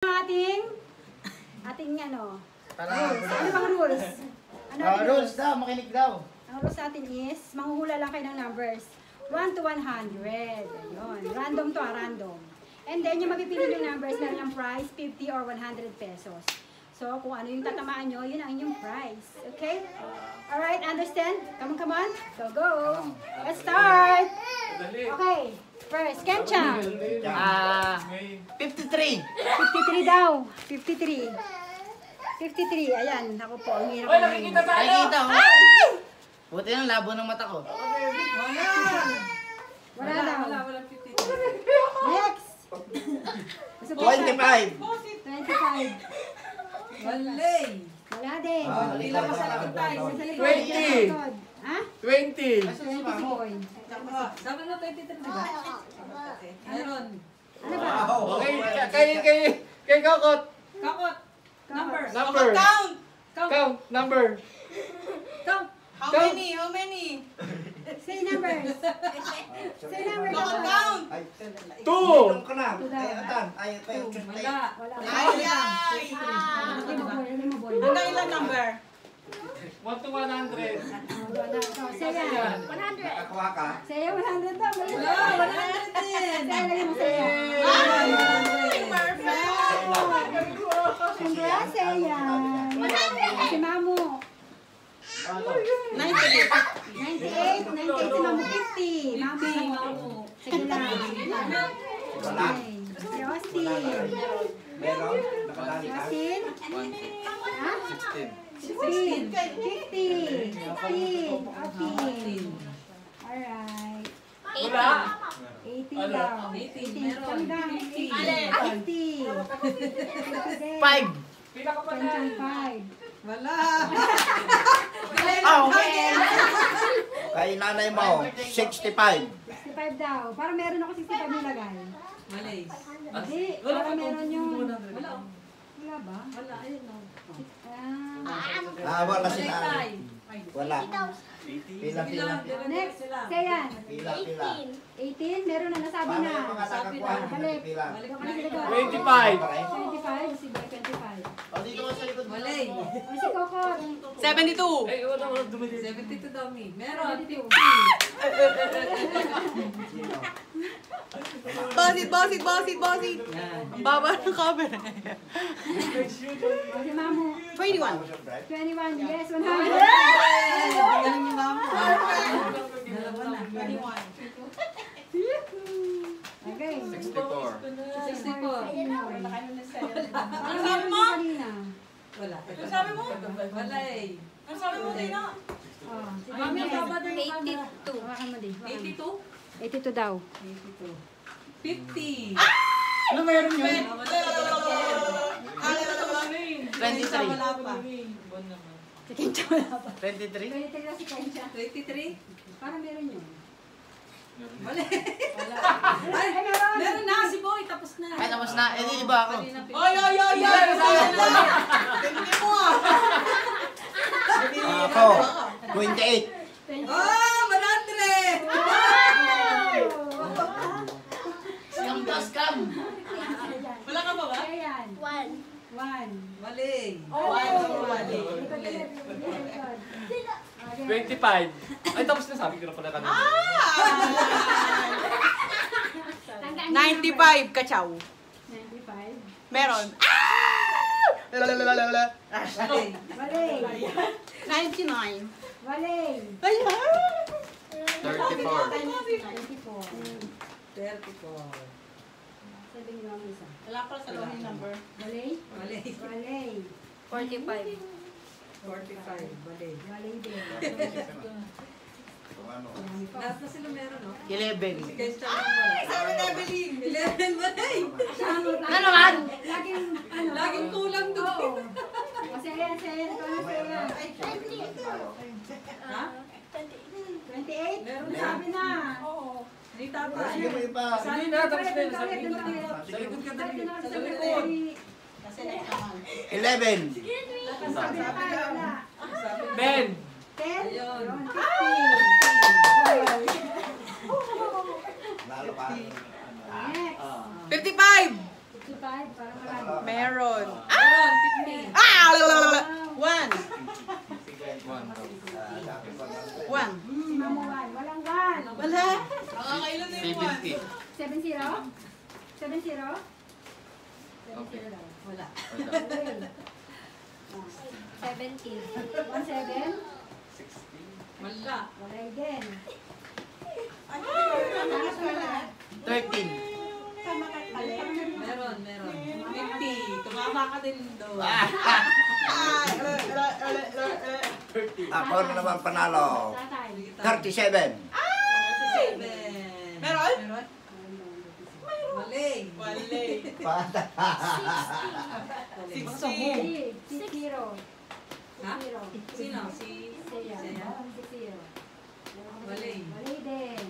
Ating ano? Rules. Ano bang rules? Rules daw, makinig daw. Ang rules natin is, manghuhula lang kayo ng numbers. 1 to 100. Ayun. Random to, random. And then, yung mapipili ng numbers, meron ng prize, 50 or 100 pesos. So, kung ano yung tatamaan nyo, yun ang inyong prize. Okay? Alright, understand? Come on. Go. Let's start! Okay. First, Kencha. 53. 53 daw. 53. 53. Ayan. Ako po. Ang hirap. Ay, nakikita tayo! Nakikita ko. Ay! Buti ng labo ng mata ko. Wala daw. Wala 53. Next. 25. 25. Walay! Wala din. Ilan pa sa likod tayo? 20. Ha? 20! 20 si Boy. Sabi mo 23, di ba? Meron. Ano ba? Okay, kay Kakot. Kakot. Number. Count! Count. Number. How many? Say numbers. Say numbers. Count! 2! Wala. Wala. Ay! Hindi mo Boy. Hanggang ilang number? 1 to 100. Wala. So, Saya. 100. Saya 100 daw. Wala, 100 din. Saya, lagyan mo Saya. Perfect! Congrats, Saya. Si Mamu. 98. 98 si Mamu 50. Mamu. Sige lang. Okay. Si Austin. Austin? Ha? 16. 50. 16. Austin. Alright. Wala. 18 daw. 18. Meron. Hanggang 50. 50. 5. Pila ka pa na. 5. Wala. Kay nanay mo, 65. 65 daw. Para meron ako 65 nilagay. Malay. Hindi. Para meron yung... Wala. Wala ba? Wala, ayun o. Wala si nanay. Wala. Pila. Next. Sayan. Pila. 18. Meron na nasabi na. Sabi na. Balik. Pila. Balik ako na sila doon. 25. 25. Si Boy 25. O, dito ka sa likod. Malay. O si Coco. 72. Ay, wala 72 daw, Mi. Meron. 50. Bosit. Ang baba ng camera. O si Mamu. 21. 21. Yes, 100. Galing ni Mama. Dalawa na. 21. Okay. 64. Ano sabi mo? Wala. Ano sabi mo? Wala eh. Ano sabi mo, Tina? Oh, si Mami, ang baba din yung camera. 82. Hawakan mo din. 82? 82 daw. 82. 50. Ano meron yun? Isa wala pa. Si Kencha wala pa. 23? 23 na si Kencha. 23? Parang meron yun. Wala. Ay, meron! Meron na si Boy, tapos na. Ay, tapos na. Eh, di ba ako? Oy! Tingnan mo ah! Ako, 28. Oh, 100! Scam. Wala ka ba ba? Ayan. 1. Mali. Mali. 25. Ay, tapos na sabi ko na pala kanina. 95, kachaw. 95. Meron. Mali. Wale. 99. Wale. Ayan! 34. 24. 34. Sabi niyo ang isa. Wala pa sa loob yung number. Wale. Mali. Wale. 45. 45. Mali. Wale din. Lahat na sila meron, no? 11. Guys, sabi na Evelyn. 11 mali. Ano naman? Laging, ano? Laging kulang doon. Oo. Kasi ayan. Ito na sa'yo. Ha? 28? Meron na. Sabi na. Oo. Hindi tata. Sige mo iba. Sabi na, tapos na yun. Sabi na. Sa likod ka dali. Sa likod. Kasi next naman. 11. Sabi na tayo. Wala. Ben. 10? Ayun. 50. Lalo pa. Next. 55! 25, parang marami. Meron. Meron, 50. Ah! Wow. 1. 1. Si Mamo 1. Walang 1. Wala. Nakakailan na yung 1. 7-0? 7-0? 7-0 daw. Wala. Wala. 17. 1-7? Wala. Wala din. 13. Meron. 50. Tumama ka din doon. Ako na naman panalo. Tatay. 37. 7. Meron? Mali. Wala. Pata. 60. 6-0. Ha? Sino? Si... Saya. Saya? 6-0. Mali. Mali din.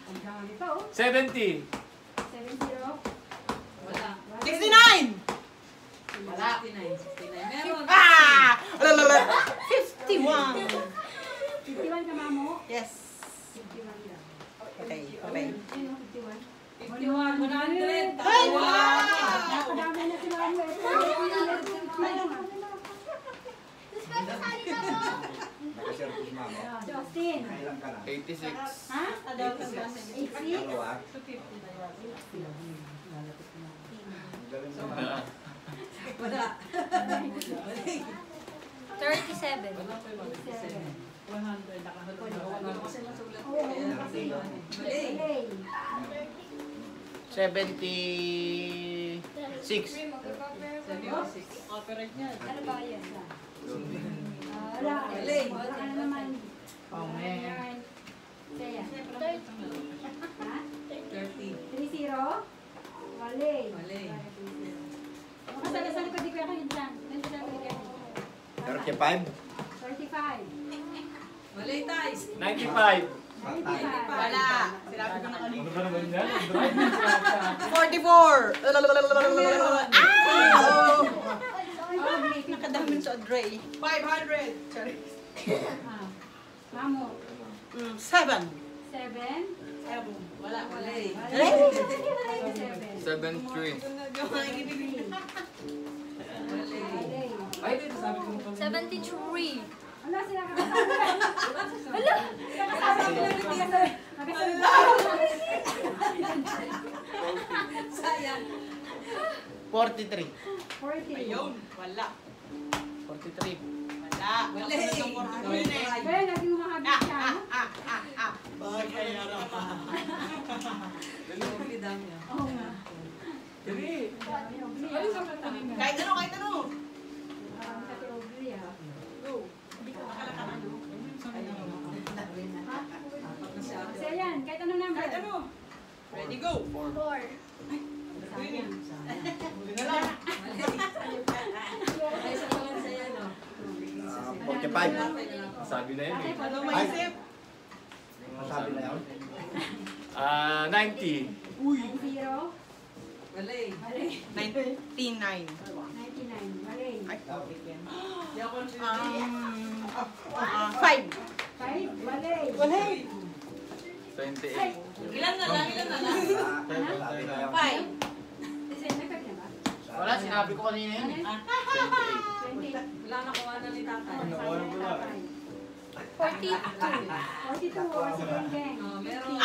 Ang dami pa oh. 70. 7-0. Wala. 69. Wala. 69. Meron. Ah! 51. 51 ka, Mamo? Yes. 51 lang. Okay, okay. Ano, 51? 51. 100. Ay, Wow! Napadami na si Mamo eh. Nakasirkus mama. Justin. Kailan ka na? 86. Ha? 86? Dalawa. Wala. 37. Wala pa yung 100. 100. Wala kasi masulat. Oo. Mali. Mali. 76. 76. Operate niya. Ano ba yan? Wala. Mali. Wala ka na naman. Oh, man. Saya. Ha? 30. 3-0? Mali. Mali. Makasala-sala ko di ko yung dyan. Ganito lang ko yung 35. 35. Mali, Tais. 95. 95. Wala. Sinabi ko na kanina. Ano ba naman yan? 44. Ah! Oh, Nakadamin sa Dre. 500. Sorry. Mamo. 7. 7. Wala. Mali. Mali. 7. 73. Mali. Ay, dito sabi ko pa. 73. Wala sila kakasama. Wala. Kakasama ko lang. Nakasunod. Sayang. 43. 40. Ayun. Wala. 43. Wala. Mali. Kaya naging umahagit siya. no? Bakit kaya na pa? Lovely daw niya. Oo nga. Dali. Kahit ano, kahit ano. Kati Ogli ah. Kasi yan, kahit anong number. Kahit ano. Ready, go. 4. Sayang. Mali. Ay, sa pala sa'yo, no? 45. Sabi na yun eh. Ano maisip? Sabi na yun. 90. 0. Mali. Mali. 99. 99. Mali. Ay, Hindi ako 5. 5. Mali. Wala. 28. Ilan na lang? Sabi na yun. 5. Kasi nag-5 na ba? Wala, sinabi ko kanina yun eh. 20. Wala nakuha na ni tatay. Sabi ng tatay. 42. 42 or si Geng. Oh, meron.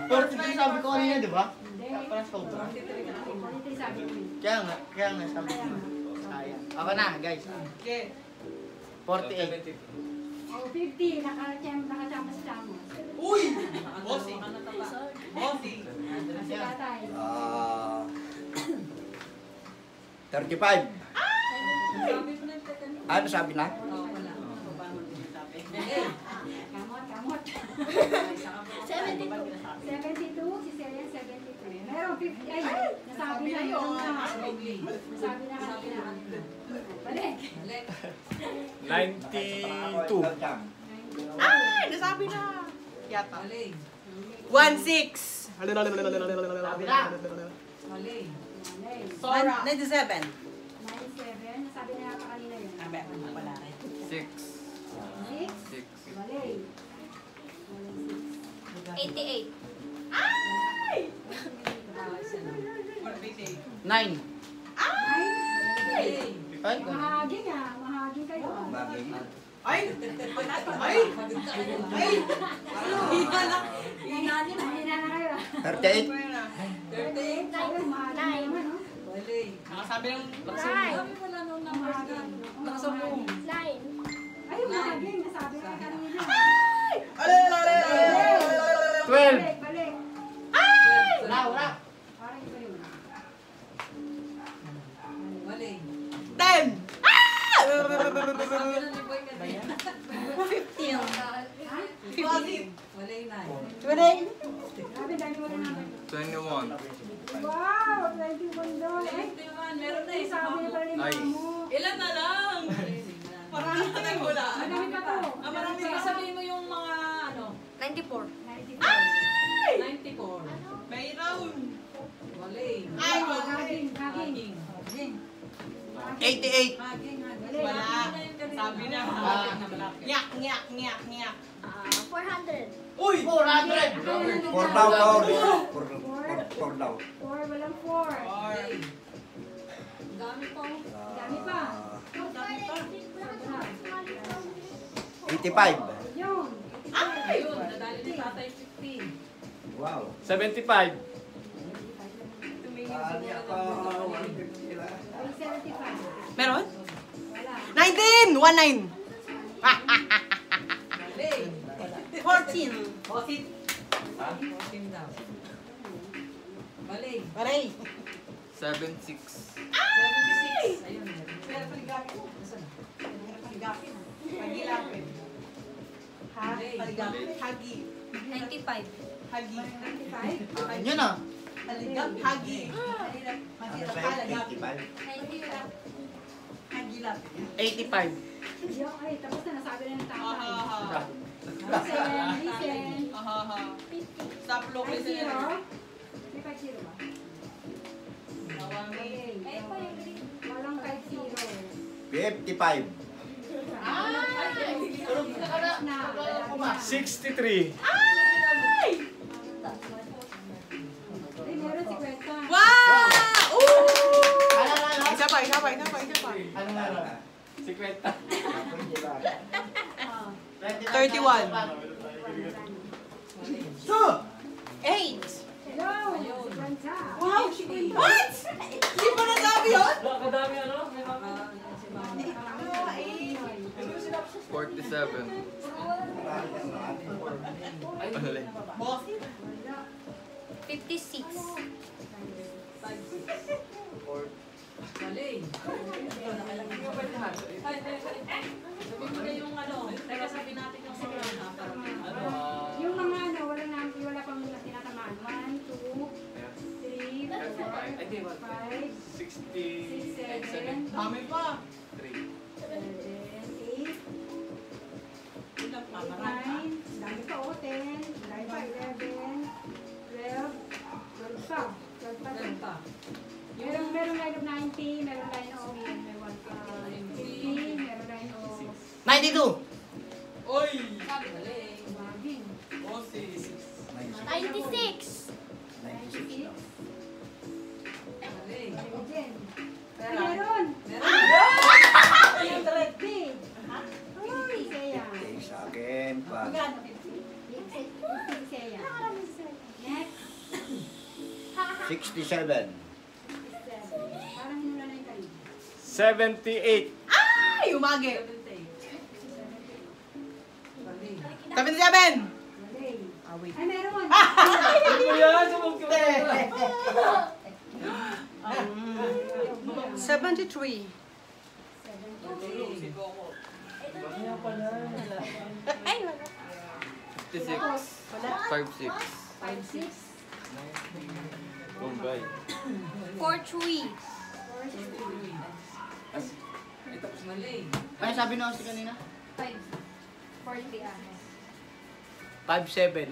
43 sabi ko kanina, di ba? Hindi. Parang sobra. 43 ka na. 43 sabi ko eh. Kaya nga sabi ko. Sayang. Ako na, guys. Okay. 48. Oh, 50. Nakachamba sa chamo. Uy! Bossy. Bossy. Bossy. Si tatay. 35. Sabi mo na yung tatanong. Ano sabi na? Oh, wala. Kamot. 72. 72. Si Celia 73. Meron 50. Ay, nasabi na yun. Nasabi na kanina. Balik. Mali. 92. Ay! Nasabi na. Yata. Mali. 1-6. Mali. Balik. 97. 97. Nasabi na yata kanina yun. Sabi, wala rin. 6. 6. 6. Balik. 88. Ah, isa na. 9. Ay! Ay, Mahagi nga. Mahagi kayo. Bagay. Ay! Ay! Ay! Hina na kayo. 38. 38. Ayun, mahagi naman, no? Nakasabi ng Mahagi. nakasabong. Ayun, mahagi. Nasabi ko kanina. 12. Balik. Wala. Parang iba yun. 10! 15! Grabe, dami mo na naman. 21. Wow! 21 doon. Meron na eh. Sabi niya pala ni Mamo. Ilan na lang? Marami na tayong wala. Marami pa to. Marami pa. Sabihin mo yung mga ano. 94. 94. Mayroon. Ay, haging. 88. Wala. Sabi na. Nyak, nyak, nyak, nyak. 400. Uy! 400. 4 daw, 4. 4 daw. 4, walang 4. Dami po. Dami pa. 85. Yun. Ayun, nadali ni tatay 50. Wow. 75. Kali ako. 75. Meron? Wala. 19! 19! 14! 14 daw. Balay! 76. 76! Ayun. Pero paligapin. Nasaan? Paligapin. Pagilapin. Ha? Paligapin. Hagi. 95. Hagi. 95. Yun ah. Haligap. Hagi. Ano sa'yo? 85. Hagilap. 85. Yung, ay, tapos na nasabi na ng tatay. Aha. Listen. Aha. Stop look. Ay, Listen. 0. May 5-0 ba? Okay. Walang 5-0. 55. Na. 63. Ay, meron 50. Wow! Ooh! Ano? Isa pa. Ano meron? 50. 31. 8! Hello! 50. Wow! What? Hindi pa nasabi yun? Kadami ano? 47. Boss? 56. Mali. Sabi mo na yung ano. Teka, sabi natin yung mga Ano? Yung mga ano, wala pang tinatamaan. 1, 2, 3, 4, 5, 6, 7, 8, Dami pa. 9, Ilang pa? Marami pa. dami pa o, 10, dami pa 11, 12, 12 pa. 12 pa Ilan din. pa? Meron line of 90, meron line of 15, meron line of 92. Oy! Mali. maging. Bosses. 96. 96 daw. Mali. Jen. Meron! Meron. 50! Uy, Seya. Okay, sa akin. Pag Magkano? 50 Seya. Next. 67. Parang hinula na yung kanina. 78. Ay! Umagi. 77! Malay. wait. Ay, meron! Kuya, sumog ka. 73. 56. 56. 5-6. Bombay. 43. Ano sabi na kasi kanina? 40 ah. 57.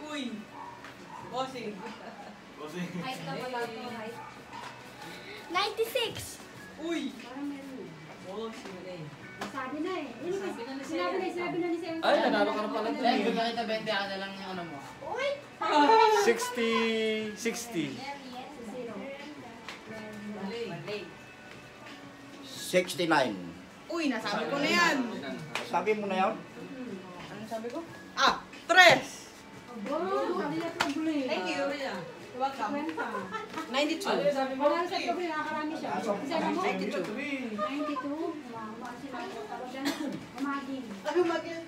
Uy! Bossing. Height na pala ito, height. 96. Uy! Parang meron. Bossing ulit. Sabi na eh. Yun, Sabi na ni sinabi na ni Seya. Ay, nanalo ka na pala. Meron. Bigyan kita 20 ka na lang yung ano mo. Uy! 60. 60. 0. 69. Uy, nasabi ko na yan. Sabi mo na yan? Ano sabi ko? Ah, 3. Thank you. Welcome. 92. Ano yung sabi mo? Wala sa problem, nakakarami siya. Sabi mo, 92. 92. Umagin. Umagin.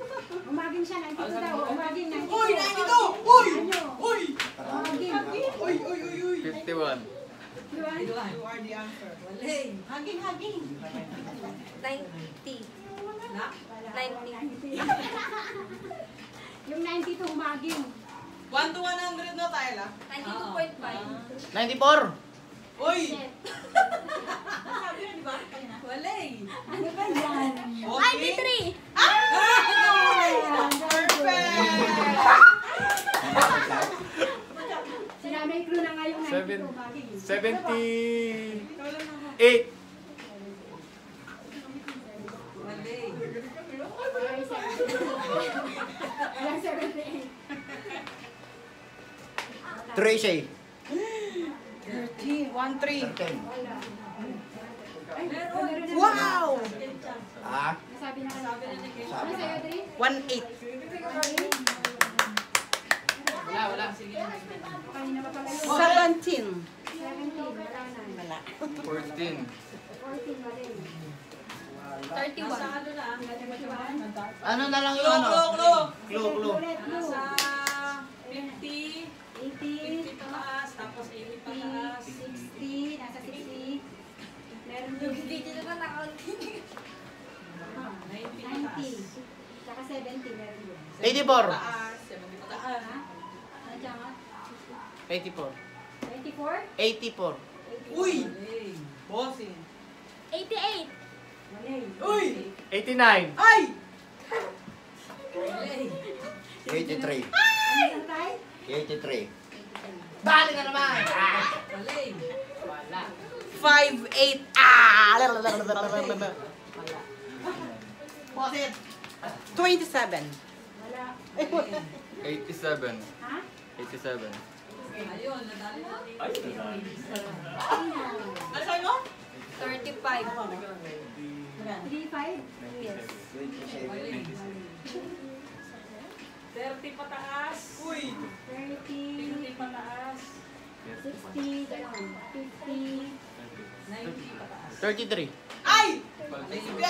Umagin siya, 92 daw. Umagin, 92. Uy, 92! Uy! Uy! Umagin. Uy, uy, uy, uy. 51. You are the answer. Haging, haging. 90. Na? 90. Yung 92 umagin. 1 to 100 na tayo la. 92.5. 94. Uy! Shit. Sabi na, di ba? Wala eh. Ano ba yan? 93. Perfect! Sinama yung clue na nga yung 92 Seven. umagin. 78. Walang 78. Tracy. 13. 1-3. Wala. Ay, meron na. Wow! Ah, Nasabi na kanina. Ano sa'yo, Dre? 1-8. Wala. Kanina pa pala yun. 17. 17, wala na. Wala. 14. 14, mali. 31. ano na lang yung ano? Clue. Ulit, clue. 50. 80, pataas, tapos 80 pataas. 60, nasa 60. Meron Yung yung dito naman accounting. 90. Saka 70, meron yun. 84. Pataas, 70 pataas. Ha? Ano dyan nga? 84. 24? 84. Uy! Bossing. 88. Mali. Uy! 89. Ay! 83. Ano yung tayo? 83. Bali na naman! Wala. 5-8. Ah! Bossing. 27. Wala. 87. Ha? 87. Ayun, nadali na. Ay, Ano sa'yo mo? 35. 35? Yes. 30 pataas. Uy! 30, pataas. 60, gano'n. 50, 90 pataas. 33. Ay! 32.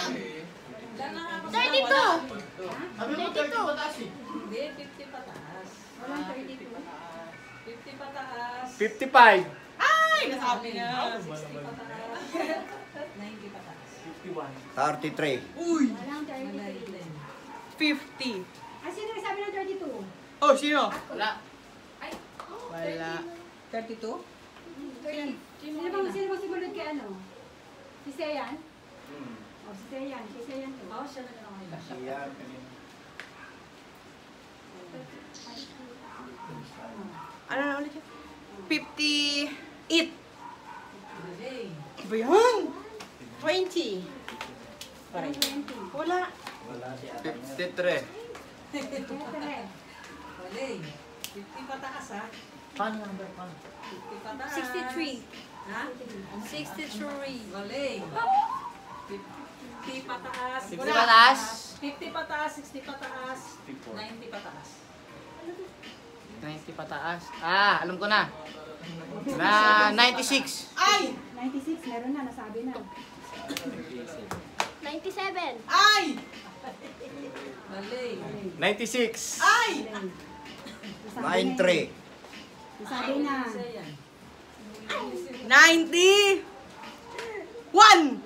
Sabi mo 30 pataas eh. Hindi, 50 pataas. walang 32. 50 pataas. 55. Ay! Nasabi niya. 60 pataas. 90 pataas. 33. Uy! Walang 33. 50. Ah, sino nagsabi ng 32? Oh, sino? Wala. Ay. Wala. 32? Sino bang sumunod kay ano? Si Seyan? Oh, si Seyan. Si Seyan to. Oh, siya na lang ngayon. Siya. Ano na ulit yun? 58. Ba yan? 20. Parang 20. Wala. 53. Siyempre. 50 pataas ha? Paano number? Paano? 50 pataas. 63. Ha? 63. Mali. 50 pataas. 50 pataas? 50 pataas, 60 pataas, 90 pataas. 90 pataas. Ah, alam ko na. Na 96. Ay! 96, meron na. Nasabi na. 97. Ay! Mali. 96. Ay! Nasabi na 93. yun. Nasabi na. 90! 1!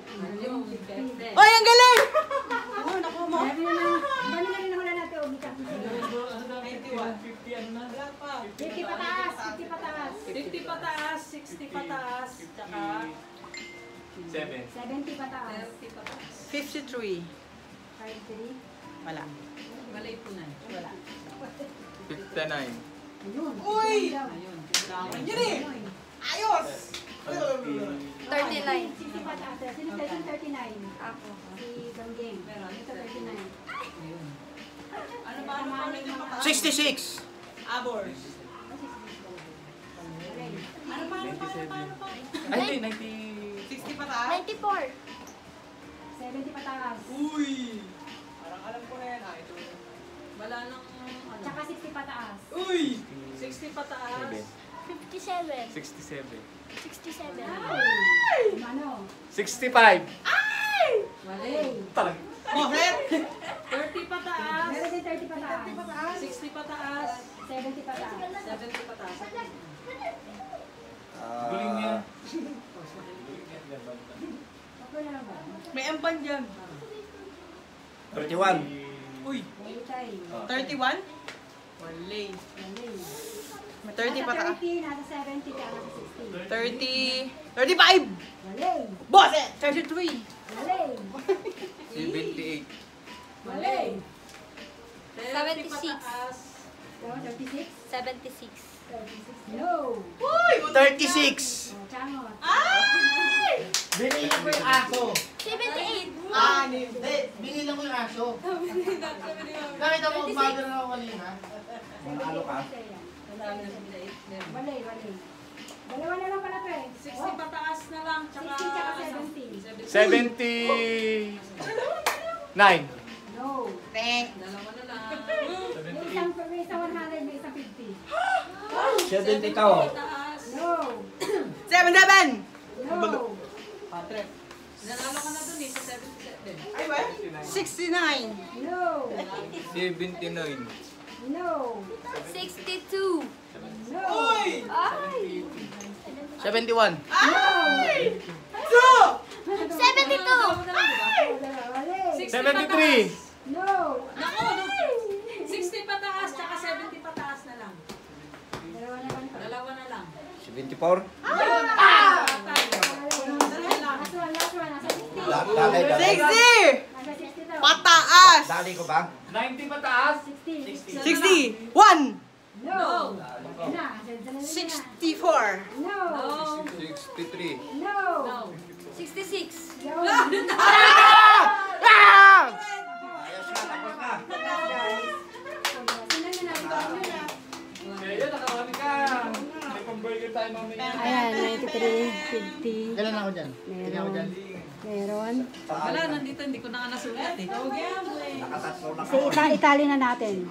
Oy, ang galing! Oh, naku mo. Meron na. Dami na rin nahula natin. Oh, Mika. 50 pataas. 50 pataas. 50 pataas, 60 pataas, tsaka 7. 70 pataas. 30 pataas. 53. 53. Wala. Mali po na. Wala. 59. Ayun. Uy! Ayun. Yun eh! Ayos! 39. 60 pataas. Sino sa 39? Ako. Si Donggeng. Ito 39. Ano ba? Ano ba? 66. Abors. Ano pa? Ano pa? Ano pa? Ano pa? Ay, hindi, 90. 60 pataas? 94. 70 pataas. Uy! Parang alam ko na yan. Ah, ito. Wala nang ano. Tsaka 60 pataas. Uy! 60 pataas. 57. 67. 67. Ano? 65. Wale. Talag. Bakit? 30 pataas. Meron din 30 pataas. 60 pataas. 70 pataas. 70 pataas. Guling niya. Okay na lang ba? May ampan dyan. 31. Uy! Balitay. 31? Wale. Wale. May 30 Nasa pataas. 30, nasa 70 ka, nasa 60. 30. 35! Wale. Boss! 33! Wale. 78. Wale. 76. So, 36? 76. 36. No. 36. Oh, changot. Binili ko yung aso. 78. Hindi, binili ko yung aso. Nakita mo, umaga na ako kanina. Manalo ka. Wale, wale. Dalawa na lang pala to eh. 60 pataas na lang. 60 tsaka 70. 79. No. Dalawa na lang. May isang 100, may isang 50. 70 ka oh. Pataas. No. 77! No. Patrick. Nanalo ka na dun eh sa 77. Ay ba? 69! No. 79. No. 62. No. Uy! Ay! 71. Ay! 72. Wale. 73. No. Naku, 60 pataas tsaka 70 pataas na lang. Dalawa na lang. Dalawa na lang. 74. Last one. Nasa 60. Dali. 60! Nasa 60 daw. Pataas! Dali ko ba? 90 pataas. 60. 60! 1! No. Na. 64! No. No. 63. No. No. 66. No. Ayos na, tapos na. Sinan na natin. Kaya nakarami ka. May pang-burger tayo mamaya. Ayan, 93, 50. Kailan ako dyan? Kailan ako dyan? Meron. Wala, nandito. Hindi ko na nga nasulat eh. Nakatatlo na So, itali na natin.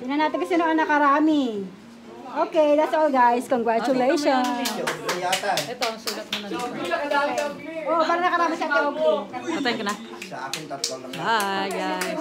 Tingnan natin kasi sino ang nakarami. Okay, that's all guys. Congratulations. Yata. Ito, ang sulat mo na dito. Oh, para nakarami sa Teobi. Patayin ko na. Sa akin tatlo lang. Bye, guys.